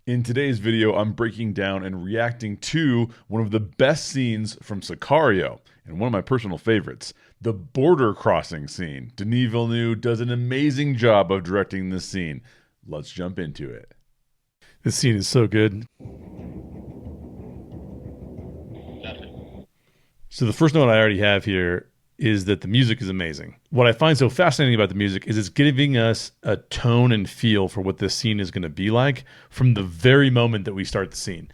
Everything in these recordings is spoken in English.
In today's video, I'm breaking down and reacting to one of the best scenes from Sicario, and one of my personal favorites, the border crossing scene. Denis Villeneuve does an amazing job of directing this scene. Let's jump into it. This scene is so good. So the first note I already have here is that the music is amazing. What I find so fascinating about the music is it's giving us a tone and feel for what this scene is going to be like from the very moment that we start the scene.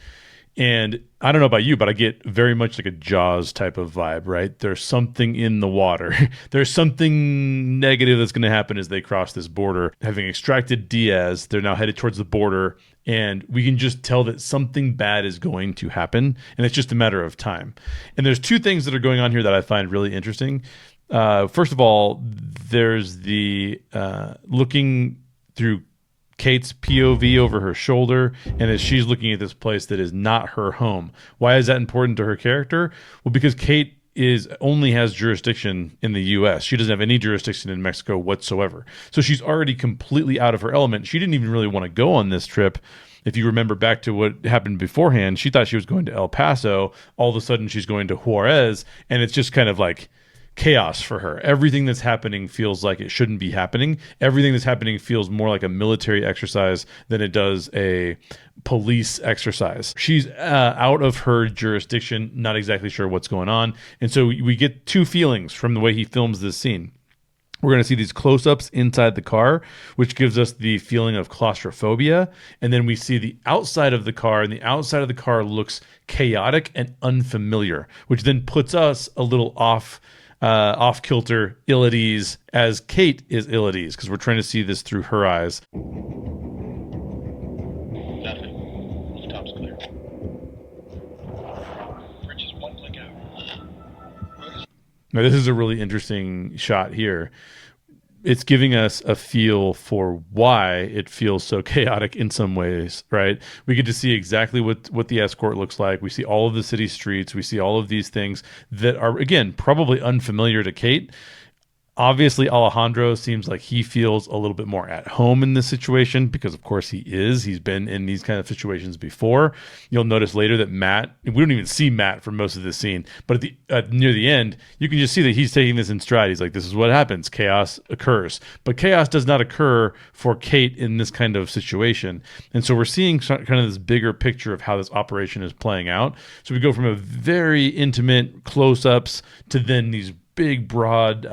And I don't know about you, but I get very much like a Jaws type of vibe, right? There's something in the water. There's something negative that's going to happen as they cross this border. Having extracted Diaz, they're now headed towards the border, and we can just tell that something bad is going to happen, and it's just a matter of time. And there's two things that are going on here that I find really interesting. First of all, there's the looking through Kate's POV over her shoulder, and as she's looking at this place that is not her home. Why is that important to her character? Well, because Kate only has jurisdiction in the US. She doesn't have any jurisdiction in Mexico whatsoever. So she's already completely out of her element. She didn't even really want to go on this trip. If you remember back to what happened beforehand, she thought she was going to El Paso. All of a sudden she's going to Juarez, and it's just kind of like chaos for her. Everything that's happening feels like it shouldn't be happening. Everything that's happening feels more like a military exercise than it does a police exercise. She's out of her jurisdiction, not exactly sure what's going on. And so we get two feelings from the way he films this scene. We're going to see these close-ups inside the car, which gives us the feeling of claustrophobia. And then we see the outside of the car, and the outside of the car looks chaotic and unfamiliar, which then puts us a little off-kilter, ill at ease, as Kate is ill at ease, because we're trying to see this through her eyes. Nothing. Top's clear. Bridge is one click out. Now, this is a really interesting shot here. It's giving us a feel for why it feels so chaotic in some ways, right? We get to see exactly what the escort looks like. We see all of the city streets. We see all of these things that are, again, probably unfamiliar to Kate. Obviously, Alejandro seems like he feels a little bit more at home in this situation because, of course, he is. He's been in these kind of situations before. You'll notice later that Matt, we don't even see Matt for most of this scene, but near the end, you can just see that he's taking this in stride. He's like, this is what happens. Chaos occurs. But chaos does not occur for Kate in this kind of situation. And so we're seeing kind of this bigger picture of how this operation is playing out. So we go from a very intimate close-ups to then these big, broad,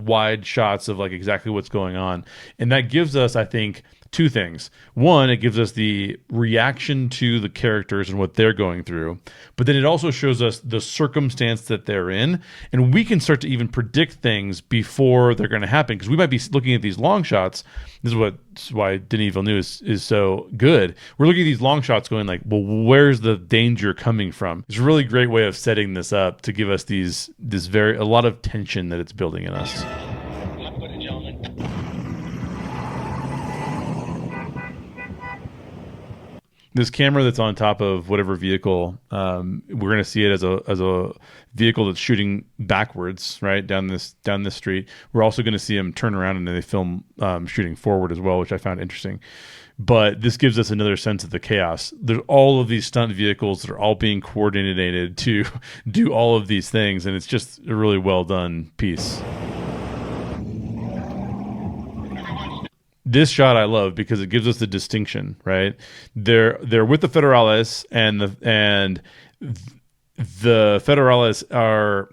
wide shots of like exactly what's going on. And that gives us, I think, two things. One, it gives us the reaction to the characters and what they're going through, but then it also shows us the circumstance that they're in, and we can start to even predict things before they're going to happen, because we might be looking at these long shots. This is why Denis Villeneuve is so good. We're looking at these long shots going like, well, where's the danger coming from? It's a really great way of setting this up to give us a lot of tension that it's building in us. This camera that's on top of whatever vehicle, we're going to see it as a vehicle that's shooting backwards, right, down this street. We're also going to see them turn around and they film shooting forward as well, which I found interesting. But this gives us another sense of the chaos. There's all of these stunt vehicles that are all being coordinated to do all of these things, and it's just a really well done piece. This shot I love because it gives us the distinction, right? They're with the Federales, and the Federales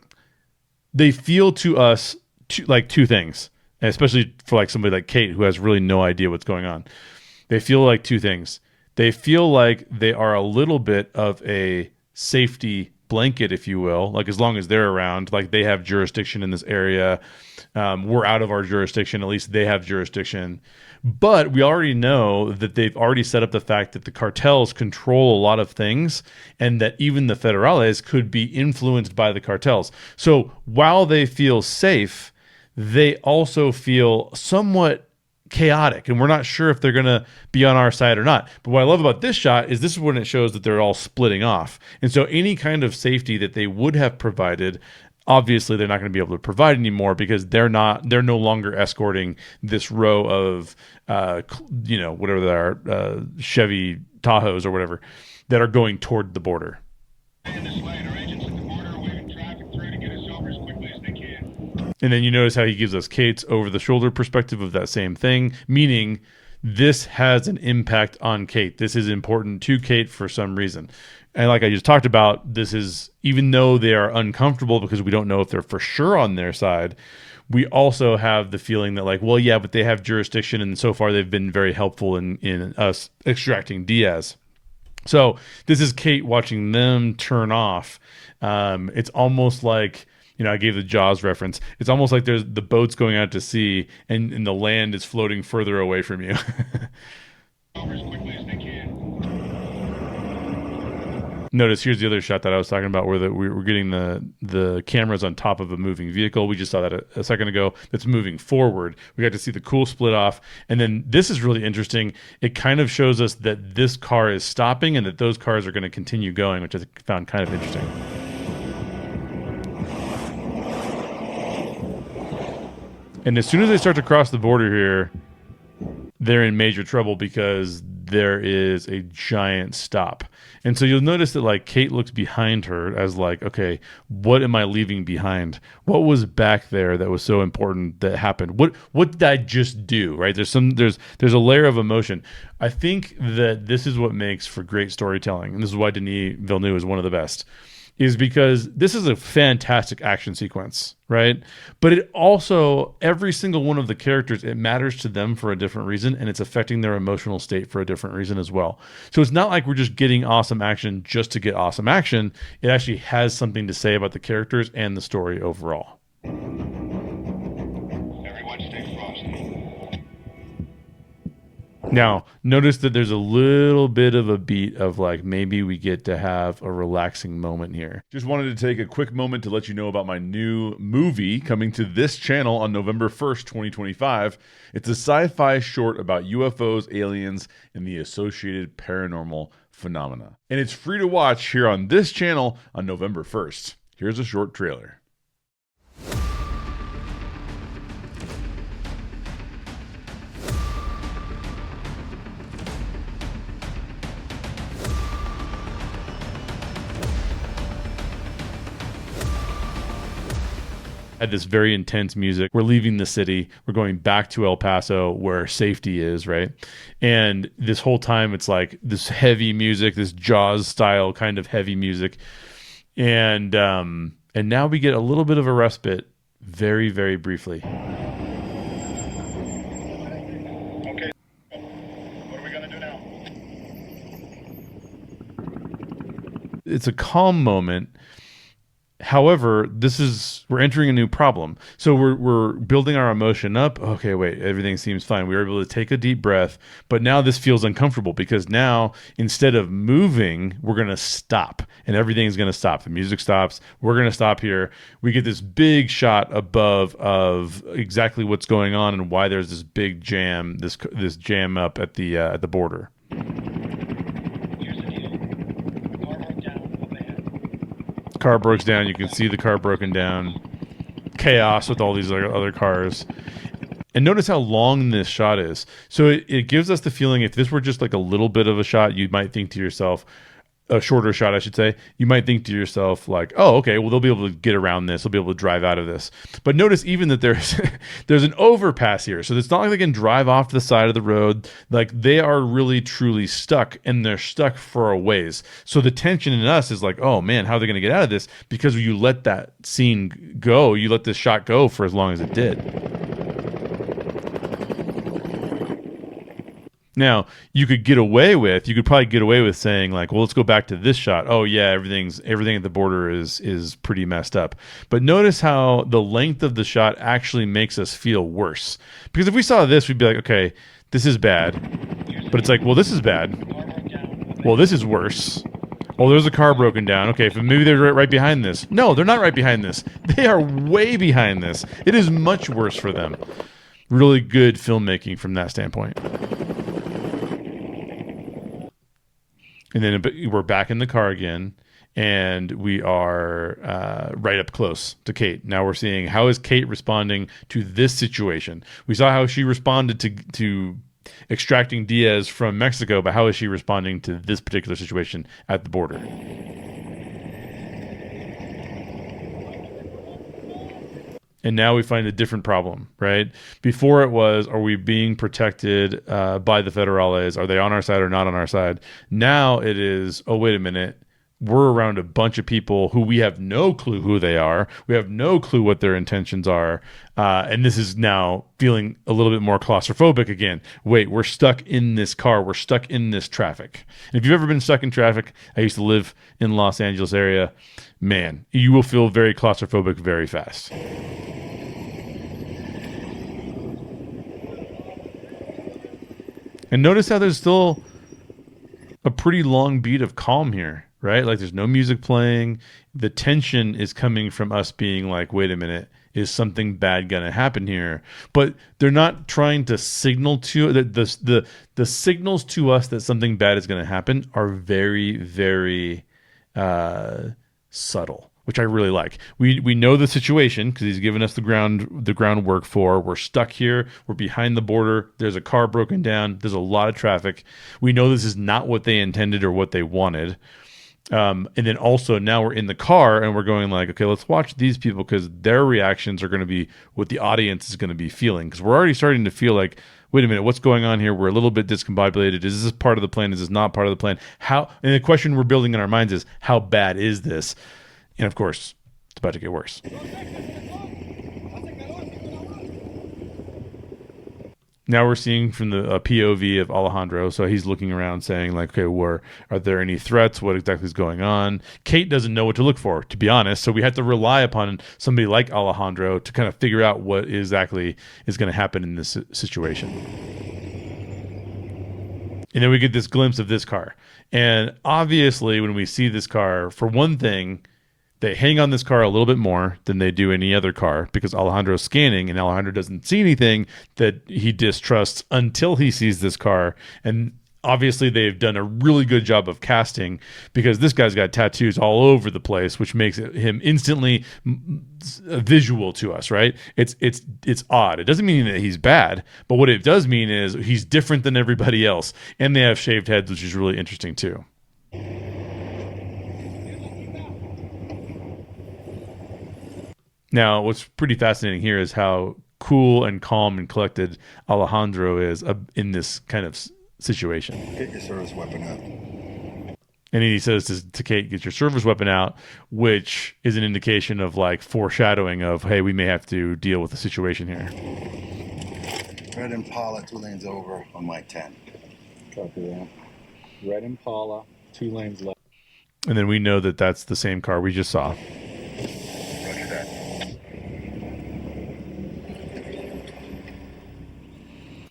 they feel to us like two things, and especially for like somebody like Kate who has really no idea what's going on. They feel like two things. They feel like they are a little bit of a safety blanket, if you will, like as long as they're around, like they have jurisdiction in this area. We're out of our jurisdiction, at least they have jurisdiction. But we already know that they've already set up the fact that the cartels control a lot of things, and that even the Federales could be influenced by the cartels. So while they feel safe, they also feel somewhat chaotic, and we're not sure if they're going to be on our side or not. But what I love about this shot is this is when it shows that they're all splitting off. And so any kind of safety that they would have provided Obviously, they're not going to be able to provide anymore because they're no longer escorting this row of, whatever they are, Chevy Tahoes or whatever that are going toward the border. And then you notice how he gives us Kate's over-the-shoulder perspective of that same thing, meaning this has an impact on Kate. This is important to Kate for some reason. And like I just talked about, this is, even though they are uncomfortable because we don't know if they're for sure on their side, we also have the feeling that like, well, yeah, but they have jurisdiction, and so far they've been very helpful in us extracting Diaz. So this is Kate watching them turn off. It's almost like, I gave the Jaws reference. It's almost like there's the boat's going out to sea and the land is floating further away from you. As quickly as they can. Notice here's the other shot that I was talking about where we're getting the cameras on top of a moving vehicle. We just saw that a second ago. That's moving forward. We got to see the cool split off. And then this is really interesting. It kind of shows us that this car is stopping and that those cars are going to continue going, which I found kind of interesting. And as soon as they start to cross the border here, they're in major trouble because there is a giant stop. And so you'll notice that like Kate looks behind her as like, okay, what am I leaving behind? What was back there that was so important that happened? What did I just do? Right? There's a layer of emotion. I think that this is what makes for great storytelling, and this is why Denis Villeneuve is one of the best. Is because this is a fantastic action sequence, right? But it also, every single one of the characters, it matters to them for a different reason, and it's affecting their emotional state for a different reason as well. So it's not like we're just getting awesome action just to get awesome action. It actually has something to say about the characters and the story overall. Everyone stay frosty. Now, notice that there's a little bit of a beat of like maybe we get to have a relaxing moment here. Just wanted to take a quick moment to let you know about my new movie coming to this channel on November 1st, 2025. It's a sci-fi short about UFOs, aliens, and the associated paranormal phenomena. And it's free to watch here on this channel on November 1st. Here's a short trailer. Had this very intense music. We're leaving the city. We're going back to El Paso where safety is, right? And this whole time it's like this heavy music, this Jaws style kind of heavy music. And now we get a little bit of a respite very, very briefly. Okay. What are we gonna do now? It's a calm moment. However, we're entering a new problem. So we're building our emotion up. Okay, wait, everything seems fine. We were able to take a deep breath, but now this feels uncomfortable because now instead of moving, we're going to stop and everything's going to stop. The music stops. We're going to stop here. We get this big shot above of exactly what's going on and why there's this big jam, this jam up at the border. Car breaks down. You can see the car broken down. Chaos with all these other cars. And notice how long this shot is. So it gives us the feeling if this were just like a little bit of a shot, you might think to yourself, a shorter shot, I should say, you might think to yourself like, oh, okay, well, they'll be able to get around this. They'll be able to drive out of this. But notice even that there's an overpass here. So it's not like they can drive off to the side of the road. Like they are really, truly stuck, and they're stuck for a ways. So the tension in us is like, oh man, how are they going to get out of this? Because you let that scene go, you let this shot go for as long as it did. Now, you could probably get away with saying like, well, let's go back to this shot. Oh yeah, everything at the border is pretty messed up. But notice how the length of the shot actually makes us feel worse. Because if we saw this, we'd be like, okay, this is bad. But it's like, well, this is bad. Well, this is worse. Oh, there's a car broken down. Okay, maybe they're right behind this. No, they're not right behind this. They are way behind this. It is much worse for them. Really good filmmaking from that standpoint. And then we're back in the car again, and we are right up close to Kate. Now we're seeing how is Kate responding to this situation. We saw how she responded to extracting Diaz from Mexico, but how is she responding to this particular situation at the border? And now we find a different problem, right? Before it was, are we being protected by the federales? Are they on our side or not on our side? Now it is, oh, wait a minute. We're around a bunch of people who we have no clue who they are. We have no clue what their intentions are. And this is now feeling a little bit more claustrophobic again. Wait, we're stuck in this car. We're stuck in this traffic. And if you've ever been stuck in traffic, I used to live in Los Angeles area, man, you will feel very claustrophobic very fast. And notice how there's still a pretty long beat of calm here, right? Like there's no music playing. The tension is coming from us being like, wait a minute, is something bad going to happen here? But they're not trying to signal to the signals to us that something bad is going to happen are very, very subtle, which I really like. We know the situation because he's given us the groundwork for. We're stuck here. We're behind the border. There's a car broken down. There's a lot of traffic. We know this is not what they intended or what they wanted. And then also now we're in the car and we're going like, okay, let's watch these people because their reactions are going to be what the audience is going to be feeling. Because we're already starting to feel like, wait a minute, what's going on here? We're a little bit discombobulated. Is this part of the plan? Is this not part of the plan? And the question we're building in our minds is, how bad is this? And of course, it's about to get worse. Now we're seeing from the POV of Alejandro. So he's looking around saying like, okay, are there any threats? What exactly is going on? Kate doesn't know what to look for, to be honest. So we have to rely upon somebody like Alejandro to kind of figure out what exactly is going to happen in this situation. And then we get this glimpse of this car. And obviously when we see this car, for one thing, they hang on this car a little bit more than they do any other car because Alejandro's scanning and Alejandro doesn't see anything that he distrusts until he sees this car. And obviously they've done a really good job of casting because this guy's got tattoos all over the place, which makes him instantly visual to us, right? It's odd. It doesn't mean that he's bad, but what it does mean is he's different than everybody else. And they have shaved heads, which is really interesting too. Now, what's pretty fascinating here is how cool and calm and collected Alejandro is in this kind of situation. Get your service weapon out. And he says to Kate, get your service weapon out, which is an indication of like foreshadowing of, hey, we may have to deal with the situation here. Red Impala, 2 lanes over on my 10. Copy that. Red Impala, 2 lanes left. And then we know that that's the same car we just saw. Roger that.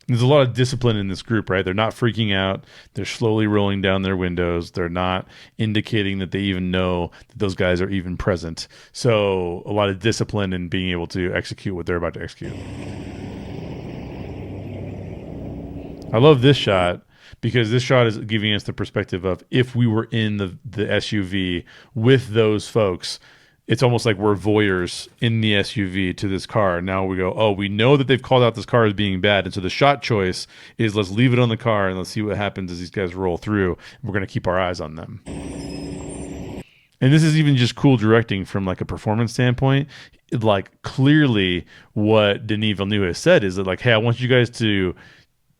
There's a lot of discipline in this group, right? They're not freaking out. They're slowly rolling down their windows. They're not indicating that they even know that those guys are even present. So a lot of discipline in being able to execute what they're about to execute. I love this shot because this shot is giving us the perspective of if we were in the SUV with those folks, it's almost like we're voyeurs in the SUV to this car. Now we go, oh, we know that they've called out this car as being bad. And so the shot choice is let's leave it on the car and let's see what happens as these guys roll through. We're going to keep our eyes on them. And this is even just cool directing from like a performance standpoint. Like clearly what Denis Villeneuve has said is that like, hey, I want you guys to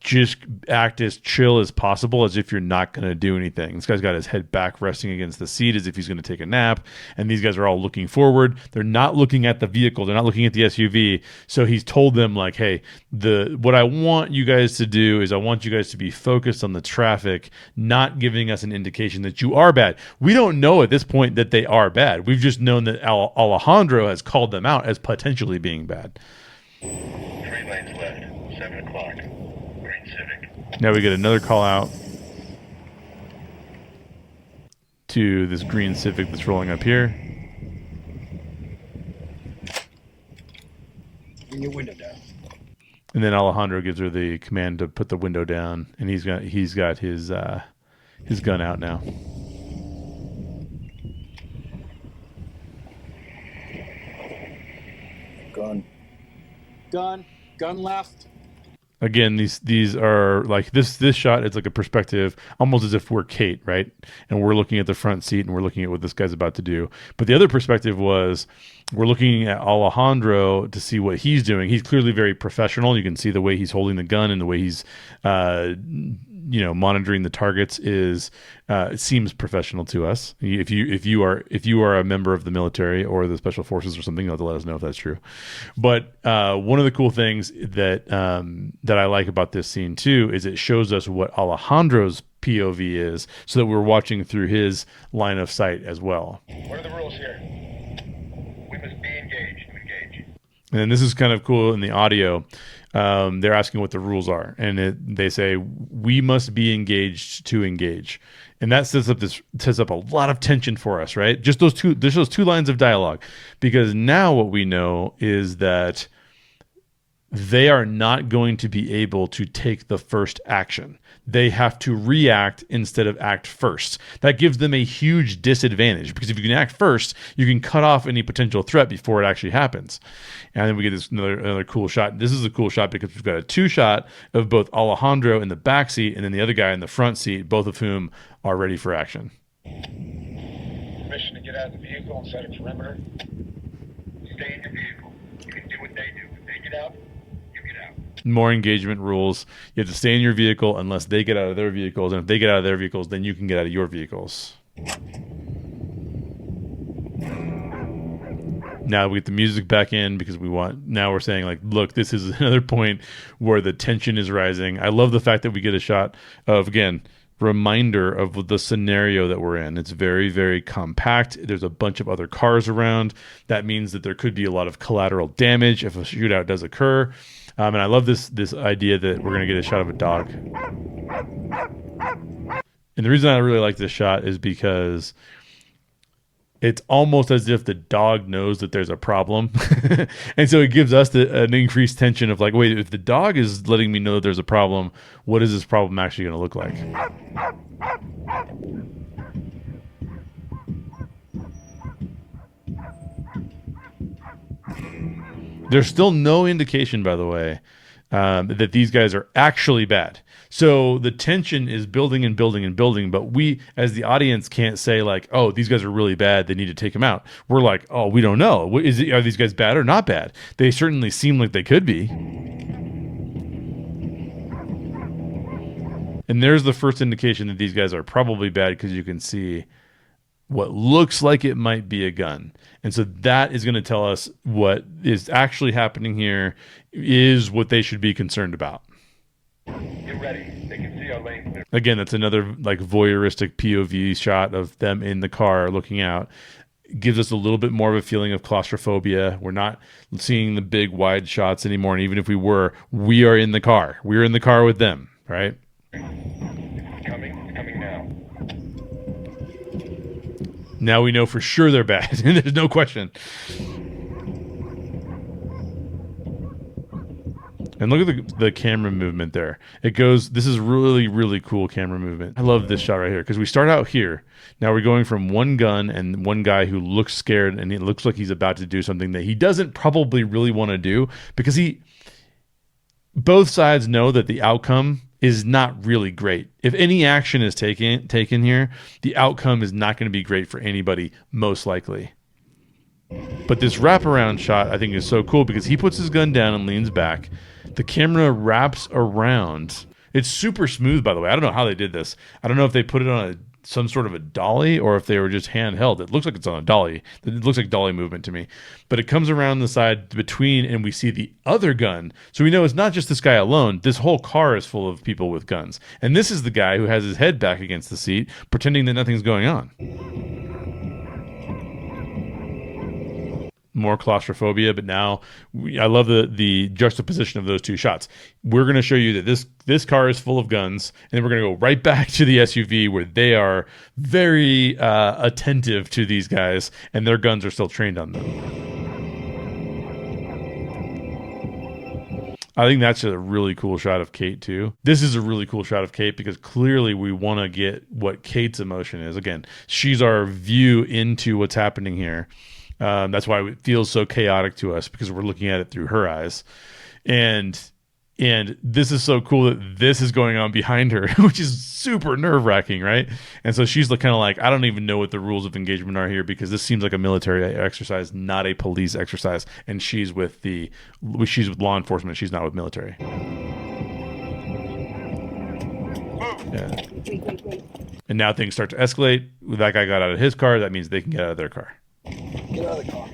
just act as chill as possible, as if you're not going to do anything. This guy's got his head back resting against the seat as if he's going to take a nap. And these guys are all looking forward. They're not looking at the vehicle. They're not looking at the SUV. So he's told them like, hey, what I want you guys to do is I want you guys to be focused on the traffic, not giving us an indication that you are bad. We don't know at this point that they are bad. We've just known that Alejandro has called them out as potentially being bad. 3 lanes left, 7 o'clock. Now we get another call out to this green Civic that's rolling up here. Bring your window down. And then Alejandro gives her the command to put the window down, and he's got his gun out now. gun left. Again, these are like this shot. It's like a perspective, almost as if we're Kate, right? And we're looking at the front seat and we're looking at what this guy's about to do. But the other perspective was we're looking at Alejandro to see what he's doing. He's clearly very professional. You can see the way he's holding the gun and the way he's, monitoring the targets is it seems professional to us. If you are a member of the military or the special forces or something, you'll have to let us know if that's true. But one of the cool things that I like about this scene too is it shows us what Alejandro's POV is, so that we're watching through his line of sight as well. What are the rules here? We must be engaged. Engage. And this is kind of cool in the audio. They're asking what the rules are, and they say we must be engaged to engage, and that sets up a lot of tension for us, right? Just those two lines of dialogue, because now what we know is that they are not going to be able to take the first action. They have to react instead of act first. That gives them a huge disadvantage, because if you can act first, you can cut off any potential threat before it actually happens. And then we get this another cool shot. This is a cool shot because we've got a two shot of both Alejandro in the back seat and then the other guy in the front seat, both of whom are ready for action. Permission to get out of the vehicle and set a perimeter. Stay in your vehicle. You can do what they do. If they get out, you get out. More engagement rules. You have to stay in your vehicle unless they get out of their vehicles, and if they get out of their vehicles, then you can get out of your vehicles. Now we get the music back in because now we're saying, like, look, this is another point where the tension is rising. I love the fact that we get a shot of, again, reminder of the scenario that we're in. It's very, very compact. There's a bunch of other cars around. That means that there could be a lot of collateral damage if a shootout does occur. And I love this idea that we're going to get a shot of a dog. And the reason I really like this shot is because it's almost as if the dog knows that there's a problem. And so it gives us an increased tension of like, wait, if the dog is letting me know that there's a problem, what is this problem actually going to look like? There's still no indication, by the way, that these guys are actually bad. So the tension is building and building and building, but we, as the audience, can't say like, oh, these guys are really bad, they need to take them out. We're like, oh, we don't know. Are these guys bad or not bad? They certainly seem like they could be. And there's the first indication that these guys are probably bad, because you can see what looks like it might be a gun. And so that is going to tell us what is actually happening here is what they should be concerned about. Get ready. They can see our lane. Again, that's another like voyeuristic POV shot of them in the car looking out. It gives us a little bit more of a feeling of claustrophobia. We're not seeing the big wide shots anymore. And even if we were, we are in the car. We're in the car with them, right? It's coming now. Now we know for sure they're bad. There's no question. And look at the camera movement there. This is really, really cool camera movement. I love this shot right here, because we start out here. Now we're going from one gun and one guy who looks scared, and it looks like he's about to do something that he doesn't probably really want to do, because both sides know that the outcome is not really great. If any action is taken here, the outcome is not going to be great for anybody, most likely. But this wraparound shot, I think, is so cool, because he puts his gun down and leans back. The camera wraps around. It's super smooth, by the way. I don't know how they did this. I don't know if they put it on some sort of a dolly or if they were just handheld. It looks like it's on a dolly. It looks like dolly movement to me. But it comes around the side between, and we see the other gun. So we know it's not just this guy alone. This whole car is full of people with guns. And this is the guy who has his head back against the seat, pretending that nothing's going on. More claustrophobia, but now I love the juxtaposition of those two shots. We're going to show you that this car is full of guns, and then we're going to go right back to the SUV where they are very attentive to these guys, and their guns are still trained on them. I think that's a really cool shot of Kate too. This is a really cool shot of Kate because clearly we want to get what Kate's emotion is. Again, she's our view into what's happening here. That's why it feels so chaotic to us, because we're looking at it through her eyes. And this is so cool that this is going on behind her, which is super nerve-wracking, right? And so she's kind of like, I don't even know what the rules of engagement are here because this seems like a military exercise, not a police exercise. And she's with law enforcement. She's not with military. Yeah. And now things start to escalate. That guy got out of his car. That means they can get out of their car. Get out of the car.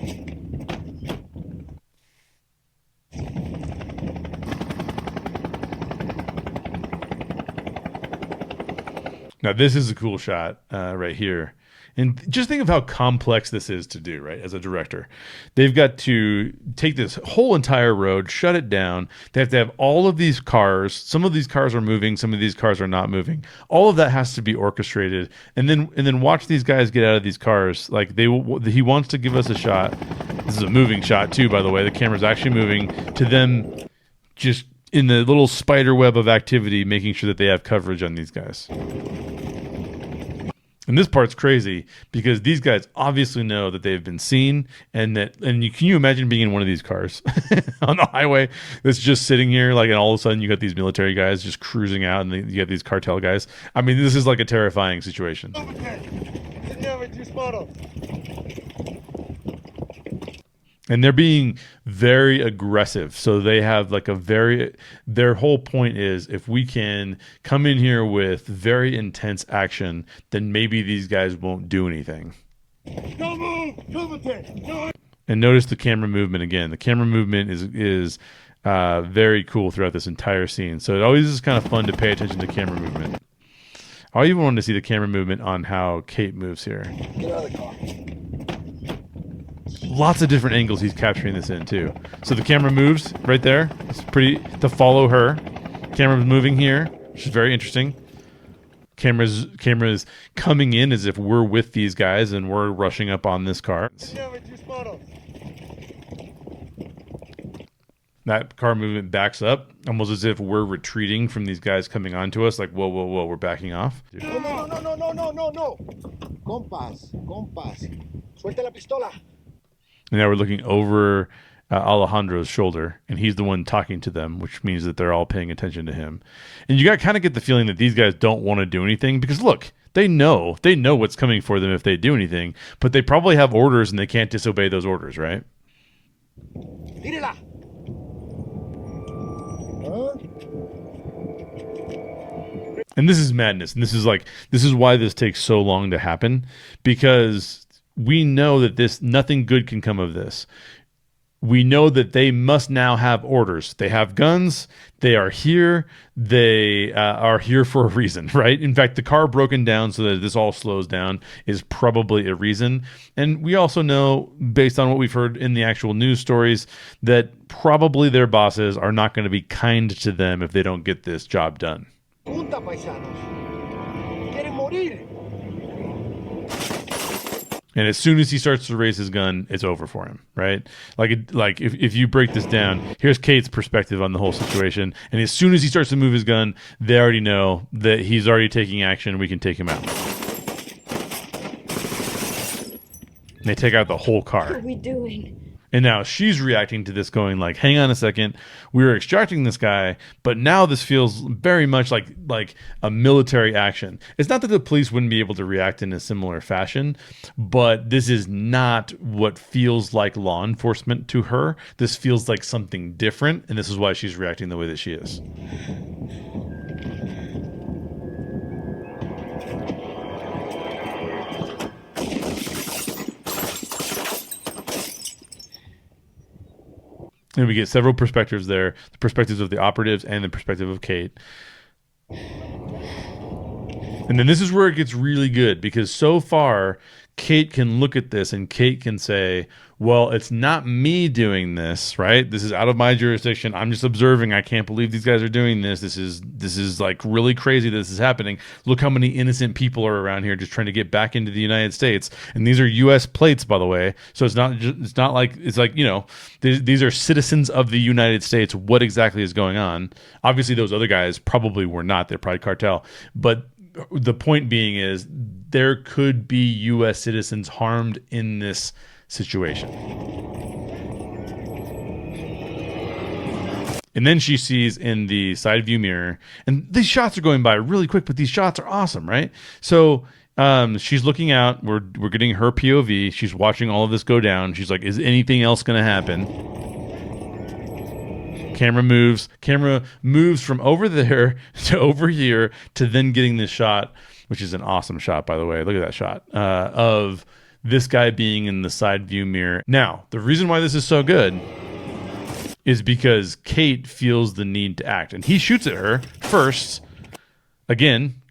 Now, this is a cool shot right here. And just think of how complex this is to do, right? As a director, they've got to take this whole entire road, shut it down. They have to have all of these cars. Some of these cars are moving. Some of these cars are not moving. All of that has to be orchestrated. And then watch these guys get out of these cars. Like he wants to give us a shot. This is a moving shot too, by the way. The camera's actually moving to them just in the little spider web of activity, making sure that they have coverage on these guys. And this part's crazy because these guys obviously know that they've been seen, can you imagine being in one of these cars on the highway that's just sitting here, like, and all of a sudden you got these military guys just cruising out, and you got these cartel guys. I mean, this is like a terrifying situation. And they're being very aggressive. So they have like their whole point is, if we can come in here with very intense action, then maybe these guys won't do anything. Don't move! And notice the camera movement again. The camera movement is very cool throughout this entire scene. So it always is kind of fun to pay attention to camera movement. I even wanted to see the camera movement on how Kate moves here. Get out of the car. Lots of different angles he's capturing this in too. So the camera moves right there. It's pretty to follow her. Camera's moving here, which is very interesting. Camera's coming in as if we're with these guys and we're rushing up on this car. That car movement backs up, almost as if we're retreating from these guys coming onto us. Like, whoa, whoa, whoa, we're backing off. No. Compas. Suelta la pistola. And now we're looking over Alejandro's shoulder, and he's the one talking to them, which means that they're all paying attention to him. And you got kind of get the feeling that these guys don't want to do anything because, look, they know what's coming for them if they do anything, but they probably have orders and they can't disobey those orders, right? Tírela. Huh? And this is madness. And this is why this takes so long to happen, because we know that nothing good can come of this. We know that they must now have orders. They have guns. They are here. They are here for a reason, right? In fact, the car broken down so that this all slows down is probably a reason. And we also know, based on what we've heard in the actual news stories, that probably their bosses are not going to be kind to them if they don't get this job done. Punta, paisanos. Quieren morir. And as soon as he starts to raise his gun, it's over for him, right? Like if you break this down, here's Kate's perspective on the whole situation. And as soon as he starts to move his gun, they already know that he's already taking action. We can take him out. And they take out the whole car. What are we doing? And now she's reacting to this going like, hang on a second, we were extracting this guy, but now this feels very much like a military action. It's not that the police wouldn't be able to react in a similar fashion, but this is not what feels like law enforcement to her. This feels like something different, and this is why she's reacting the way that she is. And we get several perspectives there, the perspectives of the operatives and the perspective of Kate. And then this is where it gets really good, because so far Kate can look at this and Kate can say, well, it's not me doing this, right? This is out of my jurisdiction. I'm just observing. I can't believe these guys are doing this. This is like really crazy that this is happening. Look how many innocent people are around here just trying to get back into the United States. And these are U.S. plates, by the way. So it's not like, you know, these are citizens of the United States. What exactly is going on? Obviously, those other guys probably were not. They're probably cartel. But the point being is there could be U.S. citizens harmed in this situation. And then she sees in the side view mirror, and these shots are going by really quick, but these shots are awesome, right? So she's looking out. We're getting her POV. She's watching all of this go down. She's like, is anything else going to happen? Camera moves from over there to over here to then getting this shot, which is an awesome shot, by the way. Look at that shot of this guy being in the side view mirror. Now, the reason why this is so good is because Kate feels the need to act, and he shoots at her first. Again,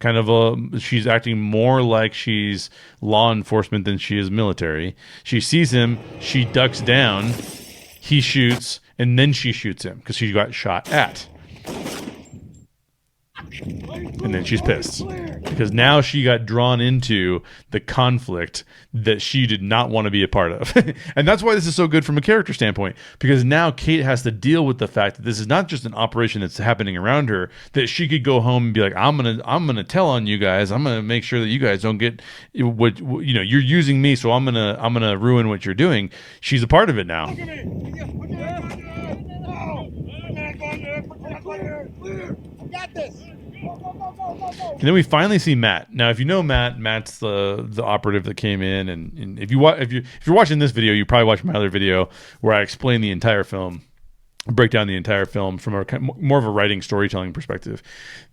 she's acting more like she's law enforcement than she is military. She sees him, she ducks down, he shoots, and then she shoots him because she got shot at. And then she's pissed because now she got drawn into the conflict that she did not want to be a part of. And that's why this is so good from a character standpoint, because now Kate has to deal with the fact that this is not just an operation that's happening around her, that she could go home and be like, I'm going to tell on you guys. I'm going to make sure that you guys don't get what, you're using me. So I'm going to ruin what you're doing. She's a part of it now. Got this. And then we finally see Matt. Now, if you know Matt's the operative that came in, and if you're watching this video, you probably watched my other video where I explain the entire film, break down the entire film from more of a writing storytelling perspective.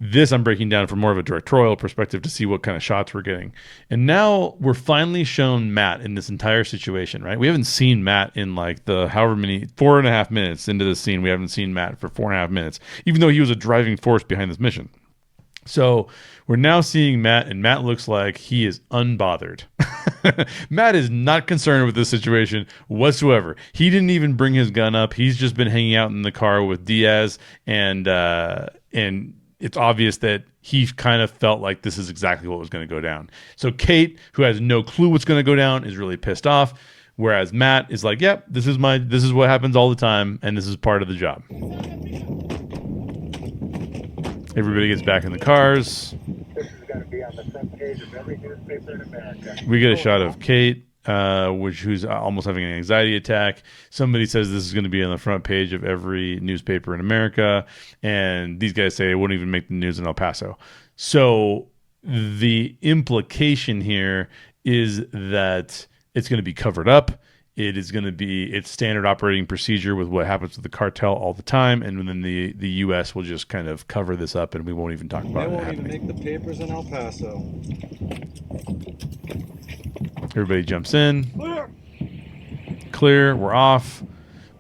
This I'm breaking down from more of a directorial perspective to see what kind of shots we're getting. And now we're finally shown Matt in this entire situation, right? We haven't seen Matt in like the 4.5 minutes into this scene. We haven't seen Matt for 4.5 minutes, even though he was a driving force behind this mission. So we're now seeing Matt, and Matt looks like he is unbothered. Matt is not concerned with this situation whatsoever. He didn't even bring his gun up. He's just been hanging out in the car with Diaz, and it's obvious that he kind of felt like this is exactly what was going to go down. So Kate, who has no clue what's going to go down, is really pissed off, whereas Matt is like, "Yep, this is what happens all the time, and this is part of the job." Everybody gets back in the cars. This is going to be on the front page of every newspaper in America. We get a shot of Kate, who's almost having an anxiety attack. Somebody says this is going to be on the front page of every newspaper in America, and these guys say it wouldn't even make the news in El Paso. So the implication here is that it's going to be covered up. It is going to be its standard operating procedure with what happens with the cartel all the time, and then the U.S. will just kind of cover this up, and we won't even talk about it. They won't even make the papers in El Paso. Everybody jumps in. Clear. We're off.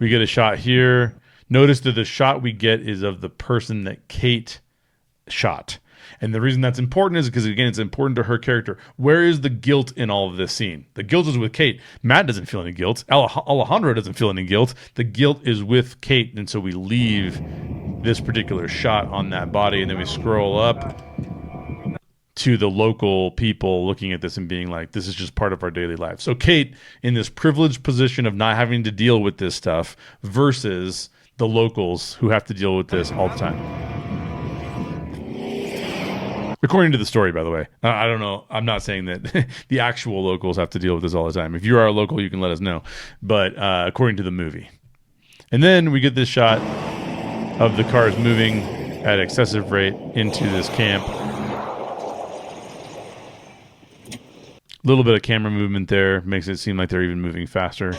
We get a shot here. Notice that the shot we get is of the person that Kate shot. And the reason that's important is because, again, it's important to her character. Where is the guilt in all of this scene? The guilt is with Kate. Matt doesn't feel any guilt. Alejandro doesn't feel any guilt. The guilt is with Kate. And so we leave this particular shot on that body, and then we scroll up to the local people looking at this and being like, this is just part of our daily life. So Kate, in this privileged position of not having to deal with this stuff, versus the locals who have to deal with this all the time. According to the story, by the way. I don't know. I'm not saying that the actual locals have to deal with this all the time. If you are a local, you can let us know. But according to the movie. And then we get this shot of the cars moving at excessive rate into this camp. A little bit of camera movement there makes it seem like they're even moving faster.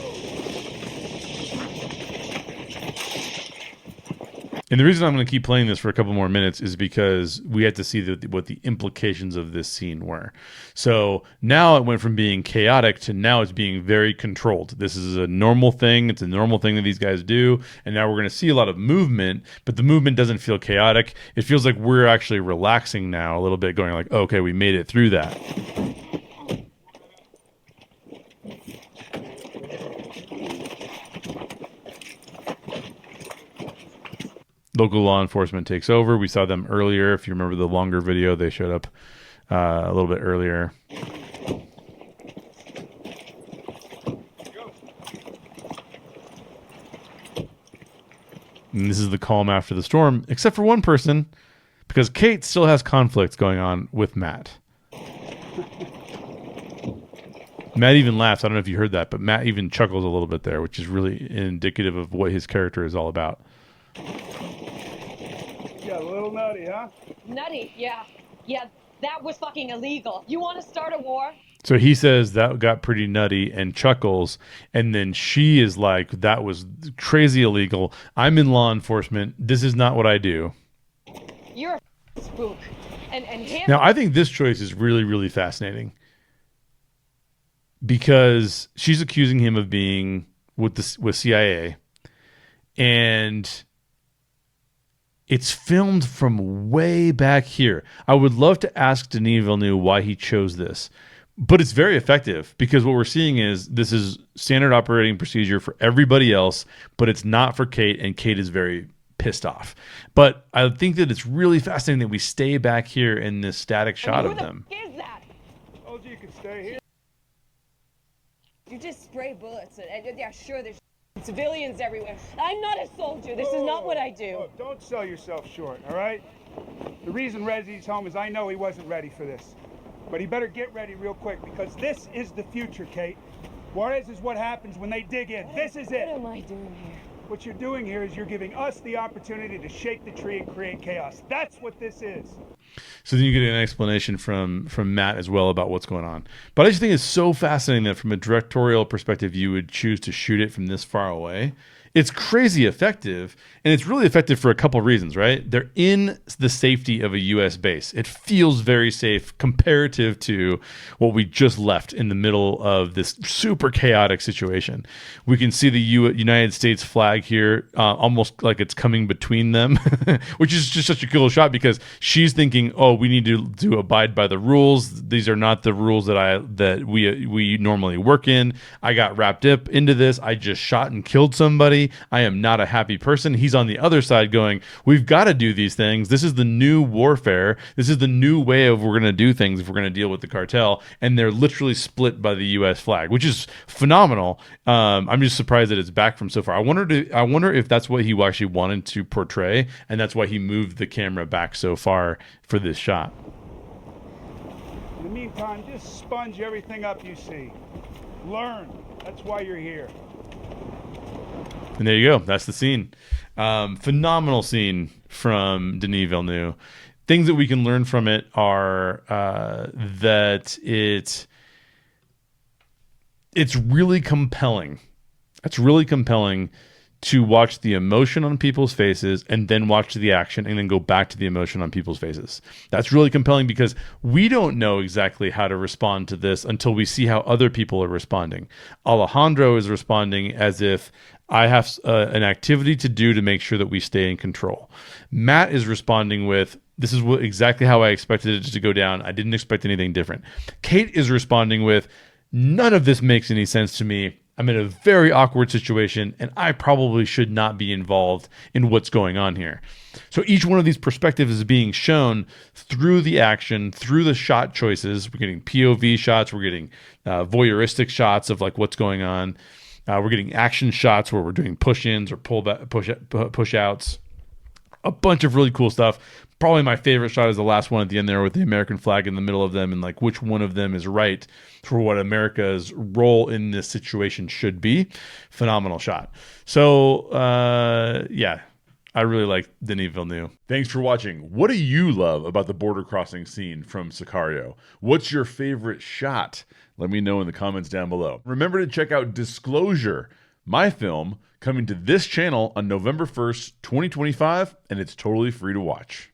And the reason I'm going to keep playing this for a couple more minutes is because we had to see what the implications of this scene were. So now it went from being chaotic to now it's being very controlled. This is a normal thing. It's a normal thing that these guys do. And now we're going to see a lot of movement, but the movement doesn't feel chaotic. It feels like we're actually relaxing now a little bit, going like, okay, we made it through that. Local law enforcement takes over. We saw them earlier. If you remember the longer video, they showed up a little bit earlier. And this is the calm after the storm, except for one person, because Kate still has conflicts going on with Matt. Matt even laughs. I don't know if you heard that, but Matt even chuckles a little bit there, which is really indicative of what his character is all about. nutty, huh? Nutty, yeah. Yeah, that was fucking illegal. You want to start a war? So he says that got pretty nutty and chuckles. And then she is like, that was crazy illegal. I'm in law enforcement. This is not what I do. You're a spook. And him... Now, I think this choice is really, really fascinating because she's accusing him of being with CIA. And it's filmed from way back here. I would love to ask Denis Villeneuve why he chose this. But it's very effective because what we're seeing is this is standard operating procedure for everybody else, but it's not for Kate, and Kate is very pissed off. But I think that it's really fascinating that we stay back here in this static shot of them. Who the f- is that? Told you could stay here. You just spray bullets. And yeah, sure, there's civilians everywhere. I'm not a soldier. This is not what I do. Look, don't sell yourself short, all right? The reason Reggie's home is I know he wasn't ready for this. But he better get ready real quick because this is the future, Kate. Juarez is what happens when they dig in. This is it. What am I doing here? What you're doing here is you're giving us the opportunity to shake the tree and create chaos. That's what this is. So then you get an explanation from Matt as well about what's going on. But I just think it's so fascinating that from a directorial perspective, you would choose to shoot it from this far away. It's crazy effective, and it's really effective for a couple reasons, right? They're in the safety of a U.S. base. It feels very safe comparative to what we just left in the middle of this super chaotic situation. We can see the United States flag here, almost like it's coming between them, which is just such a cool shot because she's thinking, oh, we need to abide by the rules. These are not the rules that we normally work in. I got wrapped up into this. I just shot and killed somebody. I am not a happy person. He's on the other side going, we've got to do these things. This is the new warfare. This is the new way of we're going to do things if we're going to deal with the cartel. And they're literally split by the U.S. flag, which is phenomenal. I'm just surprised that it's back from so far. I wonder if that's what he actually wanted to portray, and that's why he moved the camera back so far for this shot. In the meantime, just sponge everything up you see. Learn. That's why you're here. And there you go. That's the scene. Phenomenal scene from Denis Villeneuve. Things that we can learn from it are that it's really compelling. It's really compelling to watch the emotion on people's faces and then watch the action and then go back to the emotion on people's faces. That's really compelling because we don't know exactly how to respond to this until we see how other people are responding. Alejandro is responding as if I have an activity to do to make sure that we stay in control. Matt is responding with, this is exactly how I expected it to go down. I didn't expect anything different. Kate is responding with, none of this makes any sense to me. I'm in a very awkward situation, and I probably should not be involved in what's going on here. So each one of these perspectives is being shown through the action, through the shot choices. We're getting POV shots. We're getting voyeuristic shots of like what's going on. We're getting action shots where we're doing push-ins or push-outs. A bunch of really cool stuff. Probably my favorite shot is the last one at the end there with the American flag in the middle of them and like which one of them is right for what America's role in this situation should be. Phenomenal shot. So, yeah, I really like Denis Villeneuve. Thanks for watching. What do you love about the border crossing scene from Sicario? What's your favorite shot? Let me know in the comments down below. Remember to check out Disclosure, my film, coming to this channel on November 1st, 2025, and it's totally free to watch.